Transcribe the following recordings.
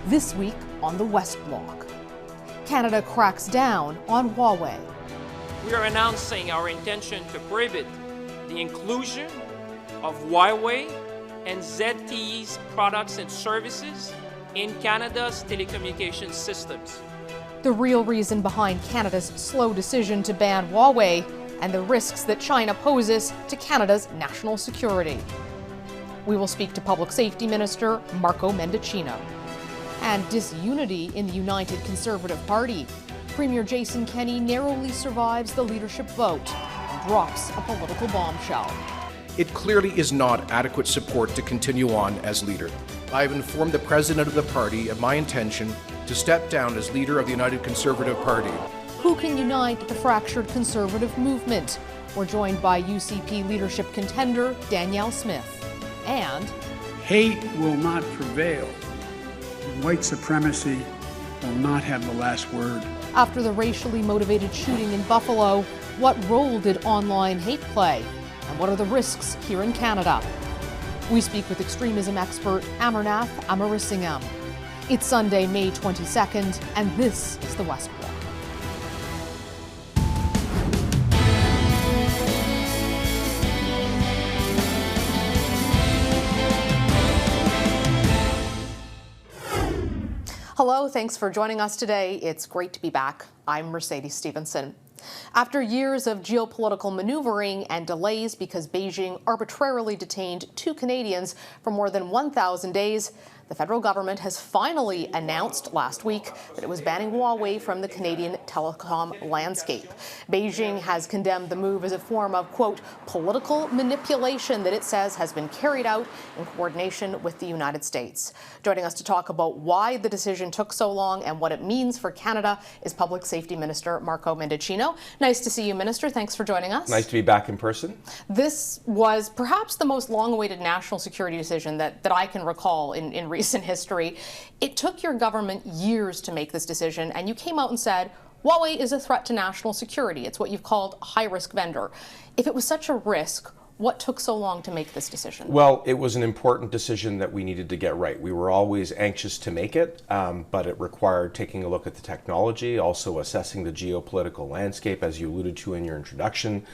This week on the West Block, Canada cracks down on Huawei. We are announcing our intention to prohibit the inclusion of Huawei and ZTE's products and services in Canada's telecommunications systems. The real reason behind Canada's slow decision to ban Huawei and the risks that China poses to Canada's national security. We will speak to Public Safety Minister Marco Mendicino. And disunity in the United Conservative Party. Premier Jason Kenney narrowly survives the leadership vote and drops a political bombshell. It clearly is not adequate support to continue on as leader. I have informed the president of the party of my intention to step down as leader of the United Conservative Party. Who can unite the fractured Conservative movement? We're joined by UCP leadership contender Danielle Smith. And hate will not prevail. White supremacy will not have the last word. After the racially motivated shooting in Buffalo, what role did online hate play? And what are the risks here in Canada? We speak with extremism expert Amarnath Amarasingam. It's Sunday, May 22nd, and this is the West Block. Hello, thanks for joining us today. It's great to be back. I'm Mercedes Stephenson. After years of geopolitical maneuvering and delays because Beijing arbitrarily detained 2 Canadians for more than 1,000 days, the federal government has finally announced last week that it was banning Huawei from the Canadian telecom landscape. Beijing has condemned the move as a form of, quote, political manipulation that it says has been carried out in coordination with the United States. Joining us to talk about why the decision took so long and what it means for Canada is Public Safety Minister Marco Mendicino. Nice to see you, Minister. Thanks for joining us. Nice to be back in person. This was perhaps the most long-awaited national security decision that I can recall in recent history. It took your government years to make this decision, and you came out and said, Huawei is a threat to national security. It's what you've called a high-risk vendor. If it was such a risk, what took so long to make this decision? Well, it was an important decision that we needed to get right. We were always anxious to make it, but it required taking a look at the technology, also assessing the geopolitical landscape, as you alluded to in your introduction,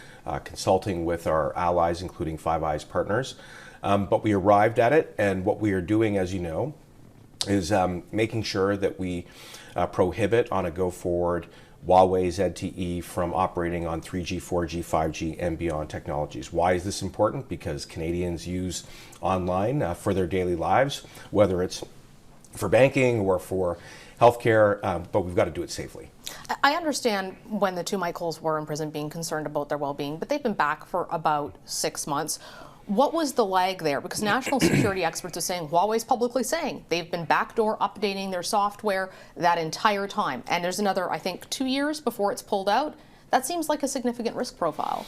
consulting with our allies, including Five Eyes partners. But we arrived at it, and what we are doing, as you know, is making sure that we prohibit on a go-forward Huawei ZTE from operating on 3G, 4G, 5G, and beyond technologies. Why is this important? Because Canadians use online for their daily lives, whether it's for banking or for healthcare, but we've got to do it safely. I understand when the 2 Michaels were in prison being concerned about their well-being, but they've been back for about 6 months. What was the lag there? Because national security experts are saying, Huawei's publicly saying they've been backdoor updating their software that entire time. And there's another, I think, 2 years before it's pulled out. That seems like a significant risk profile.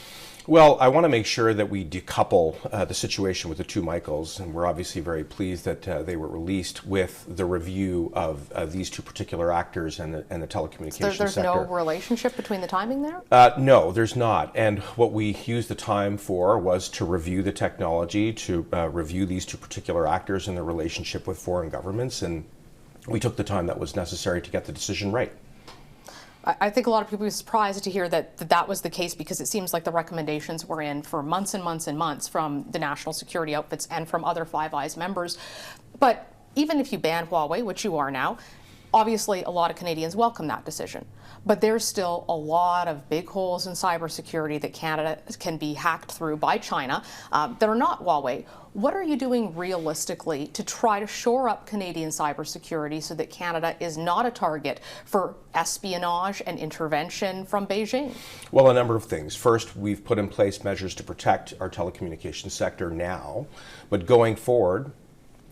Well, I want to make sure that we decouple the situation with the 2 Michaels, and we're obviously very pleased that they were released with the review of these 2 particular actors and the telecommunications There's sector. no relationship between the timing there? No, there's not. And what we used the time for was to review the technology, to review these 2 particular actors and their relationship with foreign governments, and we took the time that was necessary to get the decision right. I think a lot of people were surprised to hear that was the case, because it seems like the recommendations were in for months and months and months from the national security outfits and from other Five Eyes members. But even if you ban Huawei, which you are now, obviously a lot of Canadians welcome that decision. But there's still a lot of big holes in cybersecurity that Canada can be hacked through by China that are not Huawei. What are you doing realistically to try to shore up Canadian cybersecurity so that Canada is not a target for espionage and intervention from Beijing? Well, a number of things. First, we've put in place measures to protect our telecommunications sector now, but going forward,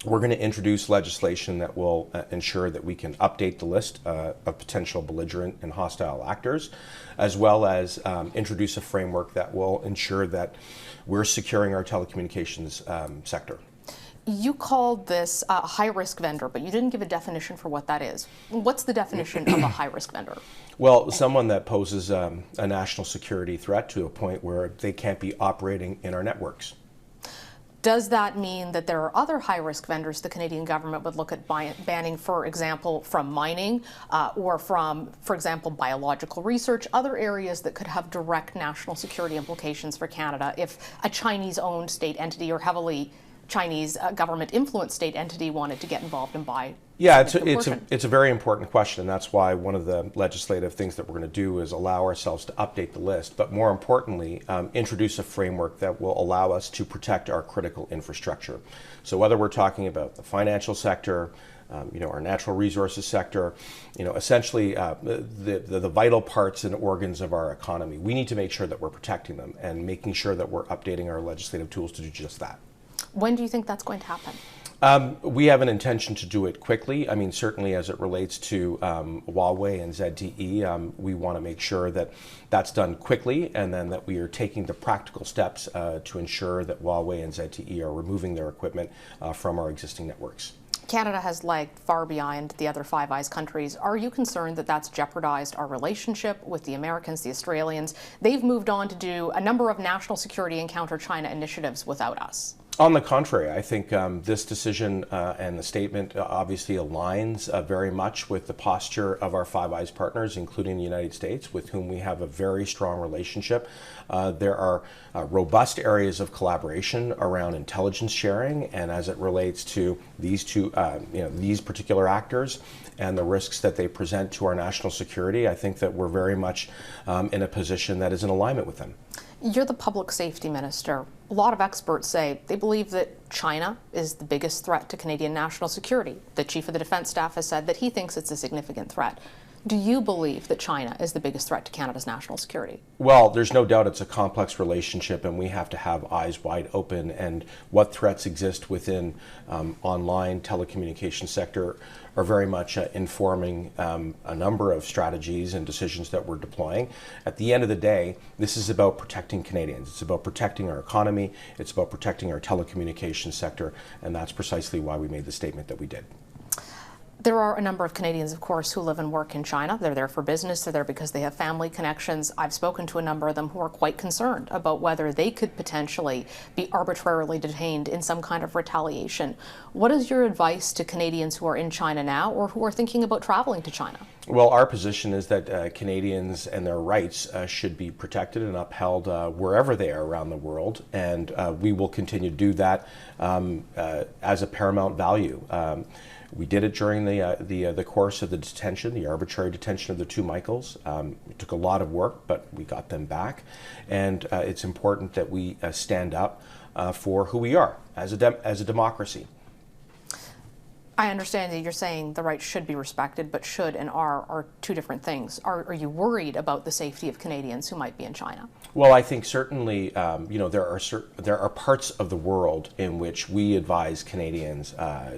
we're going to introduce legislation that will ensure that we can update the list of potential belligerent and hostile actors, as well as introduce a framework that will ensure that we're securing our telecommunications sector. You called this a high-risk vendor, but you didn't give a definition for what that is. What's the definition of a high-risk vendor? Well, someone that poses a national security threat to a point where they can't be operating in our networks. Does that mean that there are other high-risk vendors the Canadian government would look at banning, for example, from mining or from, for example, biological research, other areas that could have direct national security implications for Canada if a Chinese-owned state entity or heavily Chinese government-influenced state entity wanted to get involved and buy? Yeah, it's a very important question, and that's why one of the legislative things that we're going to do is allow ourselves to update the list, but more importantly, introduce a framework that will allow us to protect our critical infrastructure. So whether we're talking about the financial sector, our natural resources sector, essentially the vital parts and organs of our economy, we need to make sure that we're protecting them and making sure that we're updating our legislative tools to do just that. When do you think that's going to happen? We have an intention to do it quickly. I mean, certainly as it relates to Huawei and ZTE, we want to make sure that that's done quickly and then that we are taking the practical steps to ensure that Huawei and ZTE are removing their equipment from our existing networks. Canada has lagged far behind the other Five Eyes countries. Are you concerned that that's jeopardized our relationship with the Americans, the Australians? They've moved on to do a number of national security and counter-China initiatives without us. On the contrary, I think this decision and the statement obviously aligns very much with the posture of our Five Eyes partners, including the United States, with whom we have a very strong relationship. There are robust areas of collaboration around intelligence sharing, and as it relates to these these particular actors and the risks that they present to our national security, I think that we're very much in a position that is in alignment with them. You're the public safety minister. A lot of experts say they believe that China is the biggest threat to Canadian national security. The Chief of the Defence Staff has said that he thinks it's a significant threat. Do you believe that China is the biggest threat to Canada's national security? Well, there's no doubt it's a complex relationship, and we have to have eyes wide open. And what threats exist within online telecommunications sector are very much informing a number of strategies and decisions that we're deploying. At the end of the day, this is about protecting Canadians. It's about protecting our economy. It's about protecting our telecommunications sector, and that's precisely why we made the statement that we did. There are a number of Canadians, of course, who live and work in China. They're there for business. They're there because they have family connections. I've spoken to a number of them who are quite concerned about whether they could potentially be arbitrarily detained in some kind of retaliation. What is your advice to Canadians who are in China now or who are thinking about traveling to China? Well, our position is that Canadians and their rights should be protected and upheld wherever they are around the world, and we will continue to do that as a paramount value. We did it during the course of the detention, the arbitrary detention of the two Michaels. It took a lot of work, but we got them back. And it's important that we stand up for who we are as a democracy. I understand that you're saying the rights should be respected, but should and are two different things. Are you worried about the safety of Canadians who might be in China? Well, I think certainly, there are parts of the world in which we advise Canadians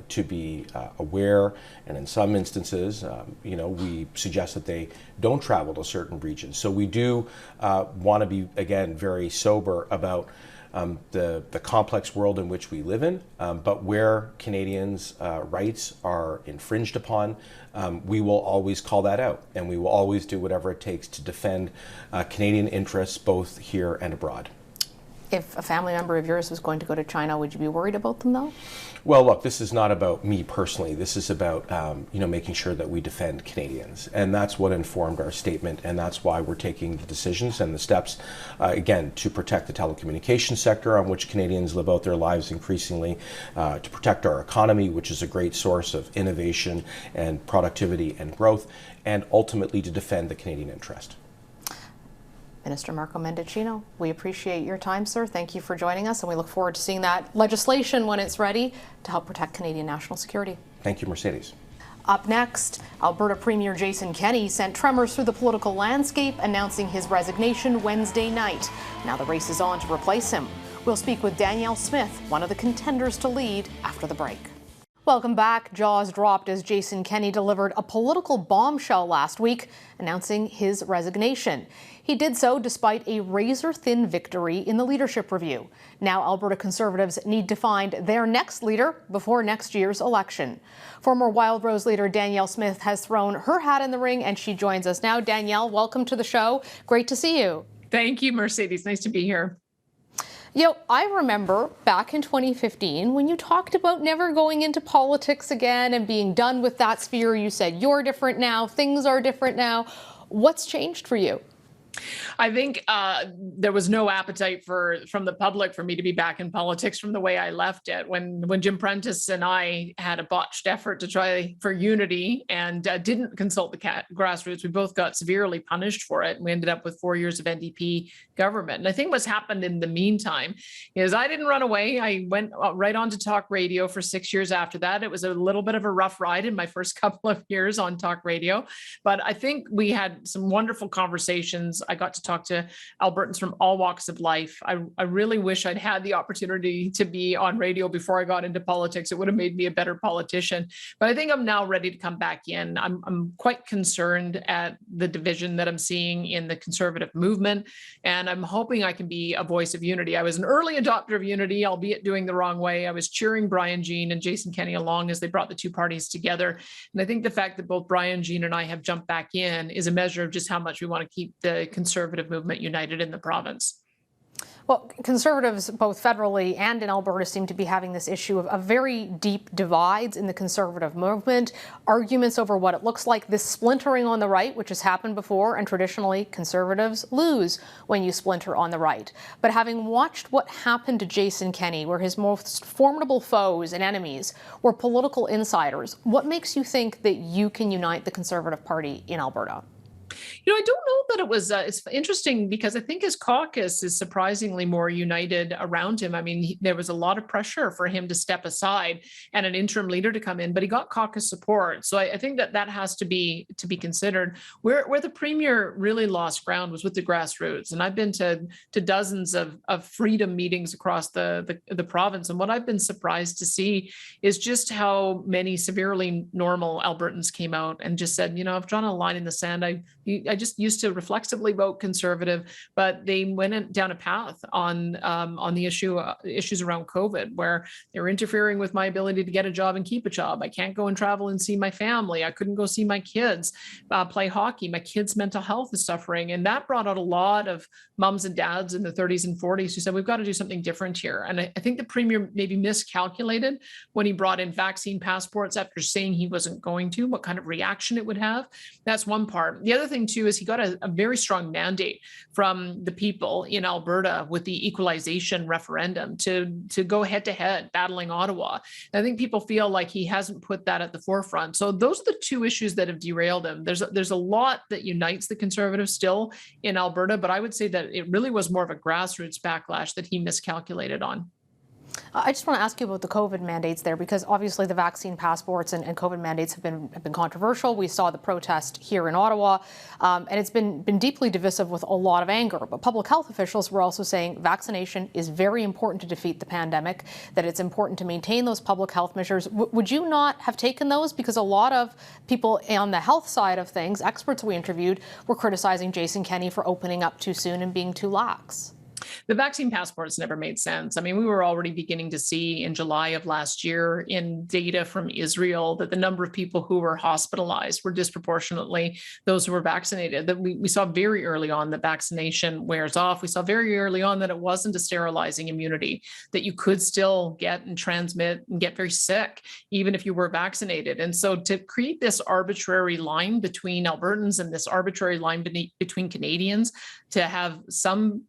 to be aware, and in some instances, we suggest that they don't travel to certain regions. So we do want to be, again, very sober about the complex world in which we live in, but where Canadians' rights are infringed upon, we will always call that out, and we will always do whatever it takes to defend Canadian interests both here and abroad. If a family member of yours was going to go to China, would you be worried about them, though? Well, look, this is not about me personally. This is about making sure that we defend Canadians, and that's what informed our statement, and that's why we're taking the decisions and the steps, again, to protect the telecommunications sector on which Canadians live out their lives increasingly, to protect our economy, which is a great source of innovation and productivity and growth, and ultimately to defend the Canadian interest. Minister Marco Mendicino, we appreciate your time, sir. Thank you for joining us, and we look forward to seeing that legislation when it's ready to help protect Canadian national security. Thank you, Mercedes. Up next, Alberta Premier Jason Kenney sent tremors through the political landscape, announcing his resignation Wednesday night. Now the race is on to replace him. We'll speak with Danielle Smith, one of the contenders to lead, after the break. Welcome back. Jaws dropped as Jason Kenney delivered a political bombshell last week, announcing his resignation. He did so despite a razor-thin victory in the leadership review. Now Alberta Conservatives need to find their next leader before next year's election. Former Wildrose leader Danielle Smith has thrown her hat in the ring, and she joins us now. Danielle, welcome to the show. Great to see you. Thank you, Mercedes. Nice to be here. I remember back in 2015 when you talked about never going into politics again and being done with that sphere. You said you're different now, things are different now. What's changed for you? I think there was no appetite from the public for me to be back in politics from the way I left it. When Jim Prentice and I had a botched effort to try for unity and didn't consult the grassroots, we both got severely punished for it. And we ended up with 4 years of NDP government. And I think what's happened in the meantime is I didn't run away. I went right on to talk radio for 6 years after that. It was a little bit of a rough ride in my first couple of years on talk radio, but I think we had some wonderful conversations. I got to talk to Albertans from all walks of life. I really wish I'd had the opportunity to be on radio before I got into politics. It would have made me a better politician. But I think I'm now ready to come back in. I'm quite concerned at the division that I'm seeing in the conservative movement, and I'm hoping I can be a voice of unity. I was an early adopter of unity, albeit doing the wrong way. I was cheering Brian Jean and Jason Kenney along as they brought the two parties together. And I think the fact that both Brian Jean and I have jumped back in is a measure of just how much we want to keep the conservative movement united in the province. Well, Conservatives, both federally and in Alberta, seem to be having this issue of very deep divides in the Conservative movement, arguments over what it looks like, this splintering on the right, which has happened before, and traditionally Conservatives lose when you splinter on the right. But having watched what happened to Jason Kenney, where his most formidable foes and enemies were political insiders, what makes you think that you can unite the Conservative Party in Alberta? I don't know that it was, it's interesting because I think his caucus is surprisingly more united around him. I mean, there was a lot of pressure for him to step aside and an interim leader to come in, but he got caucus support. So I think that has to be considered. Where the Premier really lost ground was with the grassroots. And I've been to dozens of freedom meetings across the province. And what I've been surprised to see is just how many severely normal Albertans came out and just said, I've drawn a line in the sand. I just used to reflexively vote Conservative, but they went down a path on the issues around COVID, where they were interfering with my ability to get a job and keep a job. I can't go and travel and see my family. I couldn't go see my kids play hockey. My kids' mental health is suffering. And that brought out a lot of moms and dads in the 30s and 40s who said, we've got to do something different here. And I think the Premier maybe miscalculated when he brought in vaccine passports after saying he wasn't going to, what kind of reaction it would have. That's one part. The other thing too is he got a very strong mandate from the people in Alberta with the equalization referendum to go head to head battling Ottawa. And I think people feel like he hasn't put that at the forefront. So those are the two issues that have derailed him. There's a lot that unites the Conservatives still in Alberta, but I would say that it really was more of a grassroots backlash that he miscalculated on. I just want to ask you about the COVID mandates there, because obviously the vaccine passports and COVID mandates have been controversial. We saw the protest here in Ottawa, and it's been deeply divisive with a lot of anger. But public health officials were also saying vaccination is very important to defeat the pandemic, that it's important to maintain those public health measures. Would you not have taken those? Because a lot of people on the health side of things, experts we interviewed, were criticizing Jason Kenney for opening up too soon and being too lax. The vaccine passports never made sense. I mean, we were already beginning to see in July of last year in data from Israel that the number of people who were hospitalized were disproportionately those who were vaccinated. That we saw very early on that vaccination wears off. We saw very early on that it wasn't a sterilizing immunity, that you could still get and transmit and get very sick, even if you were vaccinated. And so to create this arbitrary line between Albertans and this arbitrary line between Canadians, to have some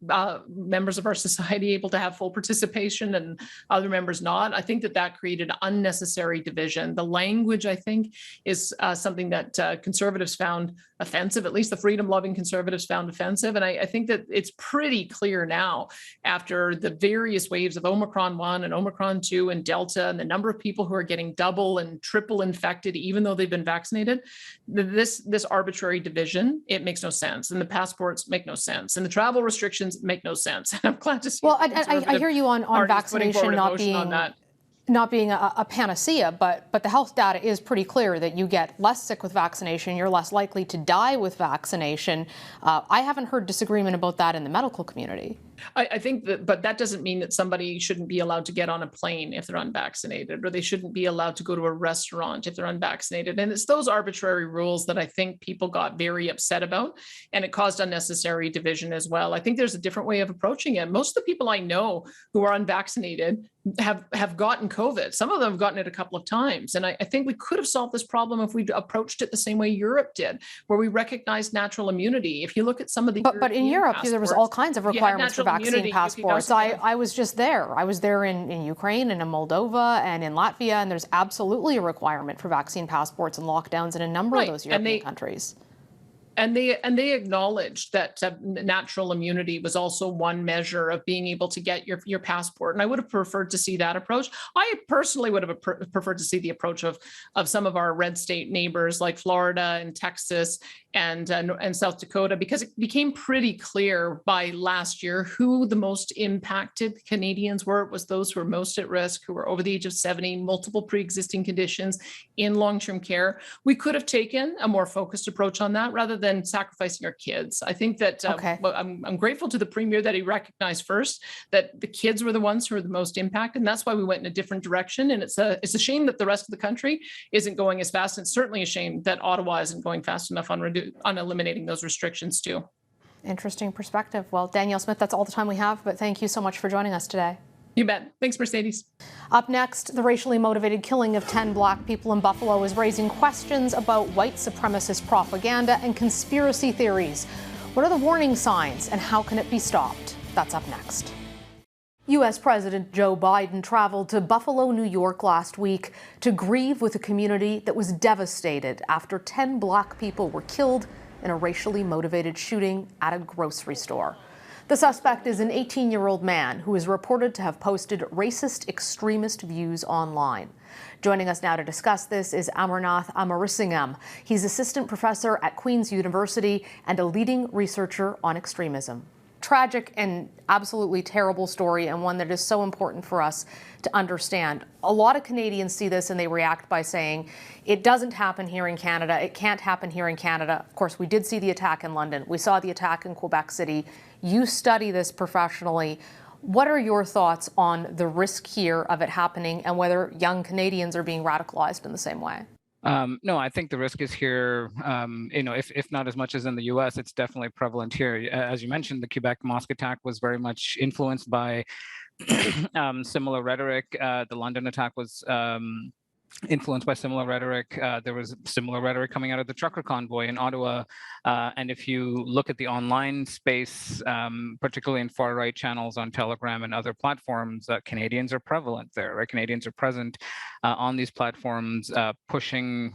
members of our society able to have full participation and other members not, I think that created unnecessary division. The language, I think, is something that Conservatives found offensive, at least the freedom-loving Conservatives found offensive. And I think that it's pretty clear now, after the various waves of Omicron 1 and Omicron 2 and Delta, and the number of people who are getting double and triple infected, even though they've been vaccinated, this arbitrary division, it makes no sense. And the passports make no sense. And the travel restrictions make no sense. And I'm glad to see. Well, I hear you on vaccination not being a panacea, but the health data is pretty clear that you get less sick with vaccination, you're less likely to die with vaccination. I haven't heard disagreement about that in the medical community. I think that, but that doesn't mean that somebody shouldn't be allowed to get on a plane if they're unvaccinated, or they shouldn't be allowed to go to a restaurant if they're unvaccinated. And it's those arbitrary rules that I think people got very upset about, and it caused unnecessary division as well. I think there's a different way of approaching it. Most of the people I know who are unvaccinated have gotten COVID. Some of them have gotten it a couple of times. And I think we could have solved this problem if we approached it the same way Europe did, where we recognized natural immunity. If you look at some of the But in Europe, there was all kinds of requirements for vaccine passports. I was just there. I was there in Ukraine and in Moldova and in Latvia, and there's absolutely a requirement for vaccine passports and lockdowns in a number of those European countries. And they acknowledged that natural immunity was also one measure of being able to get your passport. And I would have preferred to see that approach. I personally would have preferred to see the approach of some of our red state neighbors like Florida and Texas and South Dakota, because it became pretty clear by last year who the most impacted Canadians were. It was those who were most at risk, who were over the age of 70, multiple pre-existing conditions in long-term care. We could have taken a more focused approach on that rather than sacrificing our kids. I think that I'm grateful to the Premier that he recognized first that the kids were the ones who were the most impacted, and that's why we went in a different direction. And it's a shame that the rest of the country isn't going as fast. And it's certainly a shame that Ottawa isn't going fast enough on eliminating those restrictions too. Interesting perspective. Well, Danielle Smith, that's all the time we have, but thank you so much for joining us today. You bet. Thanks, Mercedes. Up next, the racially motivated killing of 10 black people in Buffalo is raising questions about white supremacist propaganda and conspiracy theories. What are the warning signs and how can it be stopped? That's up next. U.S. President Joe Biden traveled to Buffalo, New York last week to grieve with a community that was devastated after 10 black people were killed in a racially motivated shooting at a grocery store. The suspect is an 18-year-old man who is reported to have posted racist extremist views online. Joining us now to discuss this is Amarnath Amarasingam. He's assistant professor at Queen's University and a leading researcher on extremism. Tragic and absolutely terrible story, and one that is so important for us to understand. A lot of Canadians see this and they react by saying, it doesn't happen here in Canada, it can't happen here in Canada. Of course, we did see the attack in London. We saw the attack in Quebec City. You study this professionally. What are your thoughts on the risk here of it happening and whether young Canadians are being radicalized in the same way? No, I think the risk is here, if not as much as in the US, it's definitely prevalent here. As you mentioned, the Quebec mosque attack was very much influenced by similar rhetoric. The London attack was influenced by similar rhetoric. There was similar rhetoric coming out of the trucker convoy in Ottawa. And if you look at the online space, particularly in far-right channels on Telegram and other platforms, Canadians are prevalent there, right? Canadians are present on these platforms, pushing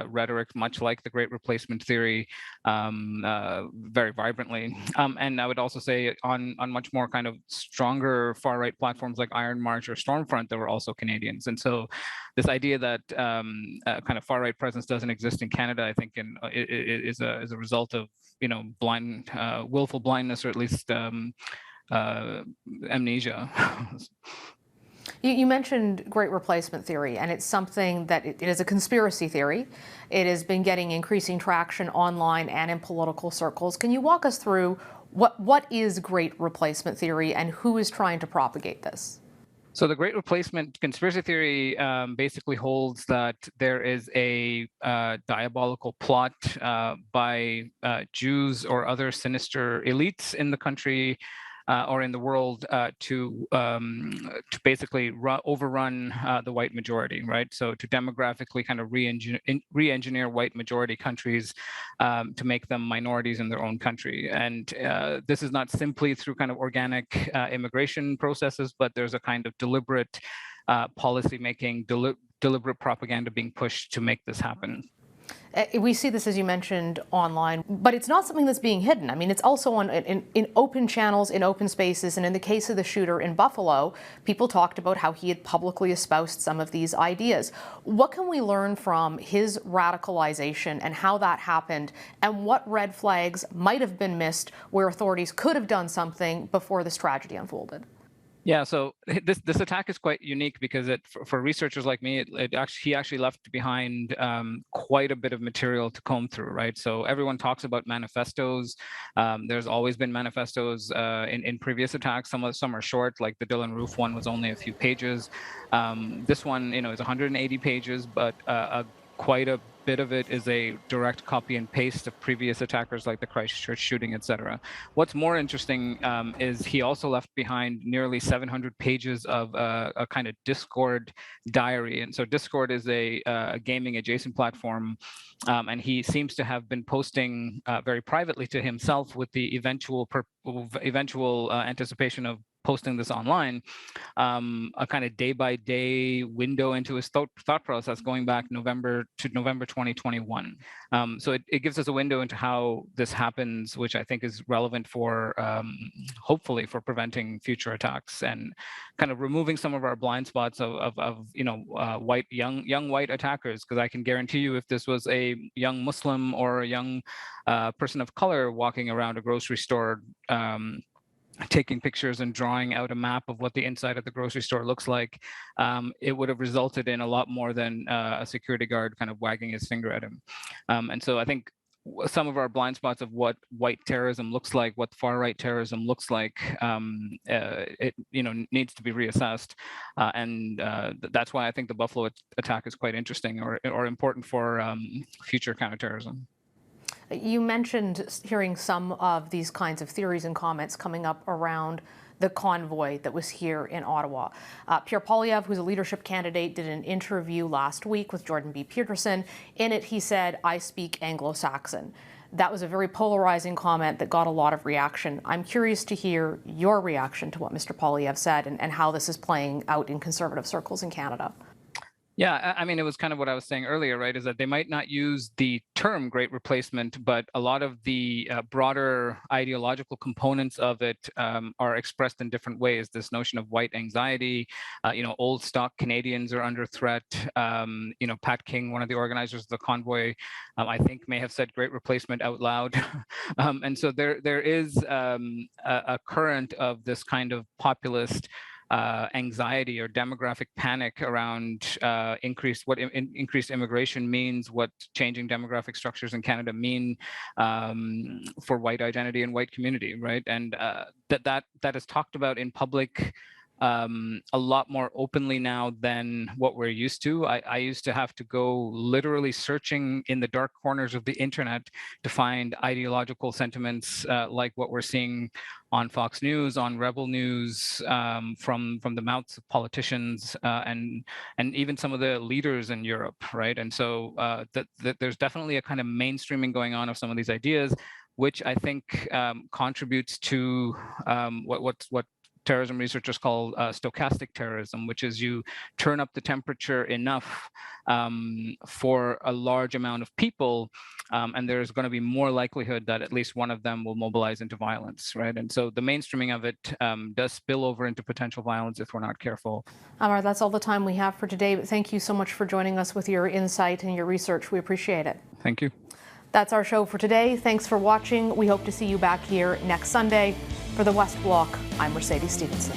rhetoric much like the Great Replacement theory very vibrantly. And I would also say on much more kind of stronger far-right platforms like Iron March or Stormfront, there were also Canadians. And so this idea that kind of far-right presence doesn't exist in Canada, I think is a result of blind, willful blindness, or at least amnesia. You mentioned Great Replacement theory, and it's something that it is a conspiracy theory. It has been getting increasing traction online and in political circles. Can you walk us through what is Great Replacement theory and who is trying to propagate this? So the Great Replacement conspiracy theory basically holds that there is a diabolical plot by Jews or other sinister elites in the country or in the world to basically overrun the white majority, right? So to demographically kind of re-engineer white majority countries to make them minorities in their own country. And this is not simply through kind of organic immigration processes, but there's a kind of deliberate policy making, deliberate propaganda being pushed to make this happen. We see this, as you mentioned, online, but it's not something that's being hidden. I mean, it's also in open channels, in open spaces, and in the case of the shooter in Buffalo, people talked about how he had publicly espoused some of these ideas. What can we learn from his radicalization and how that happened, and what red flags might have been missed where authorities could have done something before this tragedy unfolded? Yeah, so this attack is quite unique because for researchers like me, he actually left behind quite a bit of material to comb through, right? So everyone talks about manifestos. There's always been manifestos in previous attacks. Some are short, like the Dylan Roof one was only a few pages. This one, is 180 pages, but quite a bit of it is a direct copy and paste of previous attackers like the Christchurch shooting, etc. What's more interesting is he also left behind nearly 700 pages of a kind of Discord diary. And so Discord is a gaming adjacent platform, and he seems to have been posting very privately to himself with the eventual anticipation of posting this online, a kind of day-by-day window into his thought process going back November 2021. So it gives us a window into how this happens, which I think is relevant for, hopefully, for preventing future attacks and kind of removing some of our blind spots of young white attackers. Because I can guarantee you, if this was a young Muslim or a young person of color walking around a grocery store, taking pictures and drawing out a map of what the inside of the grocery store looks like, it would have resulted in a lot more than a security guard kind of wagging his finger at him. And so I think some of our blind spots of what white terrorism looks like, what far-right terrorism looks like, it needs to be reassessed. And that's why I think the Buffalo attack is quite interesting or important for future counterterrorism. You mentioned hearing some of these kinds of theories and comments coming up around the convoy that was here in Ottawa. Pierre Poilievre, who's a leadership candidate, did an interview last week with Jordan B. Peterson. In it, he said, "I speak Anglo-Saxon." That was a very polarizing comment that got a lot of reaction. I'm curious to hear your reaction to what Mr. Poilievre said and how this is playing out in conservative circles in Canada. Yeah, I mean, it was kind of what I was saying earlier, right? Is that they might not use the term great replacement, but a lot of the broader ideological components of it are expressed in different ways. This notion of white anxiety, old stock Canadians are under threat. Pat King, one of the organizers of the convoy, I think may have said great replacement out loud. And so there is a current of this kind of populist anxiety or demographic panic around increased immigration means, what changing demographic structures in Canada mean for white identity and white community, right? And that is talked about in public a lot more openly now than what we're used to. I used to have to go literally searching in the dark corners of the internet to find ideological sentiments like what we're seeing on Fox News, on Rebel News, from the mouths of politicians and even some of the leaders in Europe, right? And so there's definitely a kind of mainstreaming going on of some of these ideas, which I think contributes to what terrorism researchers call stochastic terrorism, which is you turn up the temperature enough for a large amount of people, and there's going to be more likelihood that at least one of them will mobilize into violence, right? And so the mainstreaming of it does spill over into potential violence if we're not careful. Amar, that's all the time we have for today, but thank you so much for joining us with your insight and your research. We appreciate it. Thank you. That's our show for today. Thanks for watching. We hope to see you back here next Sunday. For the West Block, I'm Mercedes Stephenson.